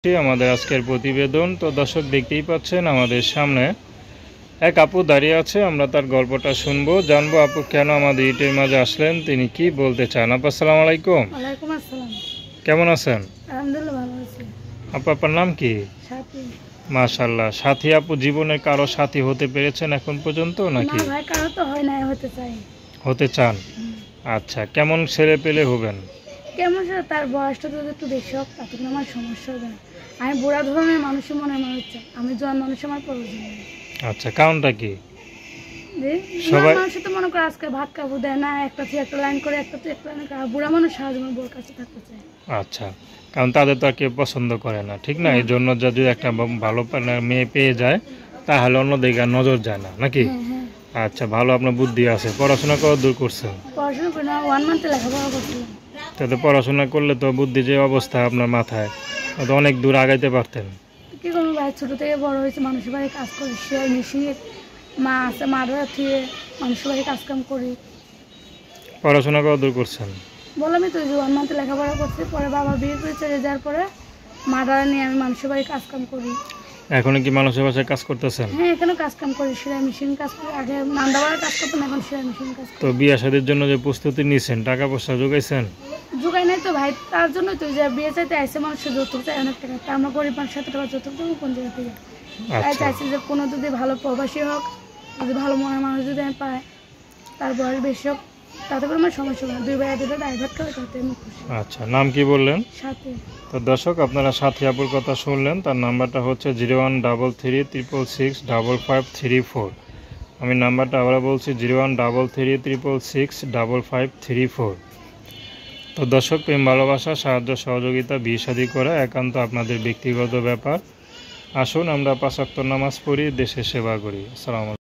আমাদের আজকের প্রতিবেদন। তো দর্শক দেখতেই পাচ্ছেন আমাদের সামনে এক আপু দাঁড়িয়ে আছে। আমরা তার গল্পটা শুনবো, জানবো আপু কেন আমাদের ইউটিউবের মাঝে আসলেন, তিনি কি বলতে চান। আপু আসসালামু আলাইকুম। ওয়ালাইকুম আসসালাম। কেমন আছেন? আলহামদুলিল্লাহ ভালো আছি। আপু আপনার নাম কি? সাথী। মাশাআল্লাহ। সাথী আপু জীবনের কারো সাথী হতে পেরেছেন এখন পর্যন্ত না নাকি ভাই, কারো তো হয় নাই, হতে চাই। হতে চান? আচ্ছা, কেমন ছেলে পেলে হবেন? কেমন সে, তার বয়সটা যদি একটু বেশি হোক তাতে কোনো আমার সমস্যা হবে না। আমি বুড়া ধরনের মানুষের মনে মানুষ চাই, আমি জোয়ান মানুষ আমার প্রয়োজন নেই। আচ্ছা, কারণটা কি? সবাই মানুষ তো মনে করে আজকে ভাত খাবো দেয় না, একটা থেকে একটা লাইন করে, একটা থেকে একটা লাইন করে। বুড়া মানুষ সারা জীবন বোর কাছে থাকতে চায়। আচ্ছা, কারণ তাদের তো আর কেউ পছন্দ করে না, ঠিক না? এই জন্য যদি একটা ভালো মেয়ে পেয়ে যায় তাহলে অন্যদিকে আর নজর যায় না নাকি? হ্যাঁ হ্যাঁ। আচ্ছা, ভালো, আপনার বুদ্ধি আছে। পড়াশোনা কত দূর করছেন? পড়াশোনা করে না, 1 মান্থে লেখাপড়া করছিলাম। তাতে পড়াশোনা করলে তো বুদ্ধি যে অবস্থা আপনার মাথায়, তো অনেক দূর আগাইতে পারতেন। কি করবো ভাই, ছোটো থেকে বড় হয়েছে মানুষের বাড়ি কাজ করি, সেলাই মেশিনের মা আছে, মারা থিয়ে মানুষের বাড়ি কাজকাম করি। পড়াশোনা কত দূর করছেন? বললামই তো, যে 1 মান্থে লেখাপড়া করছি, পরে বাবা বিয়ে করে চলে যাওয়ার পরে মারা নিয়ে আমি মানুষের বাড়ি কাজকাম করি। এখন কি মানুষের বাসায় কাজ করতেছেন? হ্যাঁ, এখানে কাজকাম করি, সেলাই মেশিন কাজ করি। আগে নান্দাবাড়ার কাজ করতাম, এখন সেলাই মেশিন কাজ করি। তো বিয়ে শাদীর জন্য যে প্রস্তুতি নিয়েছেন, টাকা পয়সা জোগাইছেন? যোগাই নাই তো ভাই, তার জন্যই তো যে বিয়ে চাইতে আইসে মানুষের যৌতুক চাই অনেক টাকা, তা আমরা গরিব মানুষ, 7 টাকা যৌতুক দেবো কোন জায়গা থেকে? তাই আচ্ছা চাইছি যে কোনো যদি ভালো প্রবাসী হোক, যদি ভালো মনের মানুষ যদি আমি পাই, তার বয়স বেশি হোক, তাতে করে আমার সমস্যা হয় না। 2 ভাইয়া 2টা ড্রাইভার করে, তাতে আমি খুশি। আচ্ছা, নাম কি বললেন? সাথে। তো দর্শক, আপনারা সাথী আপুর কথা শুনলেন। তার নাম্বারটা হচ্ছে 0133665534। আমি নাম্বারটা আবার বলছি, 0133665534। তো দর্শক, প্রেম ভালোবাসা, সাহায্য সহযোগিতা, বিয়ে শাদী করা একান্ত আপনাদের ব্যক্তিগত ব্যাপার। আসুন আমরা 5 ওয়াক্ত নামাজ পড়ি, দেশের সেবা করি। আসসালামু আলাইকুম।